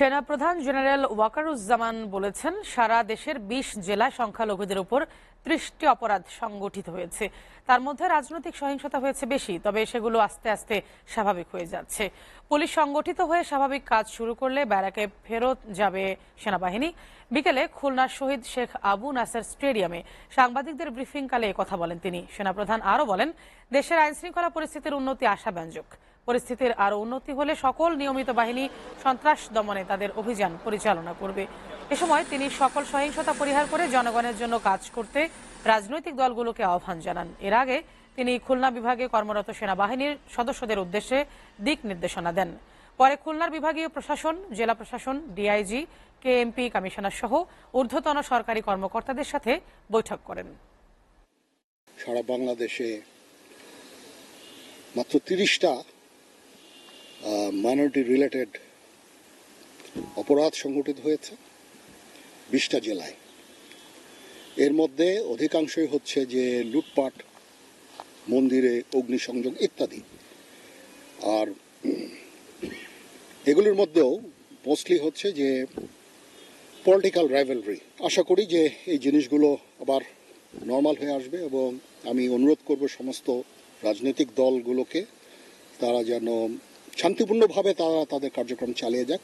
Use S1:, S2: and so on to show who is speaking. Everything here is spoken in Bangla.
S1: সেনাপ্রধান জেনারেল ওয়াকারুজ্জামান বলেছেন, সারা দেশের ২০ জেলায় সংখ্যালঘুদের উপর ৩০টি অপরাধ সংগঠিত হয়েছে। তার মধ্যে রাজনৈতিক সহিংসতা হয়েছে বেশি, তবে সেগুলো আস্তে আস্তে স্বাভাবিক হয়ে যাচ্ছে। পুলিশ সংগঠিত হয়ে স্বাভাবিক কাজ শুরু করলে ব্যারাকে ফেরত যাবে সেনাবাহিনী। বিকেলে খুলনার শহীদ শেখ আবু নাসের স্টেডিয়ামে সাংবাদিকদের ব্রিফিংকালে কথা বলেন তিনি। সেনাপ্রধান আরও বলেন, দেশের আইনশৃঙ্খলা পরিস্থিতির উন্নতি আশাব্যঞ্জক। পরিস্থিতির আরও উন্নতি হলে সকল নিয়মিত বাহিনী সন্ত্রাস দমনে তাদের অভিযান পরিচালনা করবে। এ সময় তিনি সকল সহিংসতা পরিহার করে জনগণের জন্য কাজ করতে রাজনৈতিক দলগুলোকে আহ্বান জানান। এর আগে তিনি খুলনা বিভাগে কর্মরত সেনাবাহিনীর সদস্যদের উদ্দেশ্যে দিক নির্দেশনা দেন। পরে খুলনার বিভাগীয় প্রশাসন, জেলা প্রশাসন, ডিআইজি, কেএমপি কমিশনার সহ ঊর্ধ্বতন সরকারি কর্মকর্তাদের সাথে বৈঠক করেন।
S2: সারা বাংলাদেশে মাত্র ৩০টা মাইনরিটি রিলেটেড অপরাধ সংঘটিত হয়েছে ২০টা জেলায়। এর মধ্যে অধিকাংশই হচ্ছে যে লুটপাট, মন্দিরে অগ্নিসংযোগ ইত্যাদি। আর এগুলির মধ্যেও মোস্টলি হচ্ছে যে পলিটিক্যাল রাইভালরি। আশা করি যে এই জিনিসগুলো আবার নর্মাল হয়ে আসবে এবং আমি অনুরোধ করব সমস্ত রাজনৈতিক দলগুলোকে তারা যেন শান্তিপূর্ণভাবে তারা তাদের কার্যক্রম চালিয়ে যাক।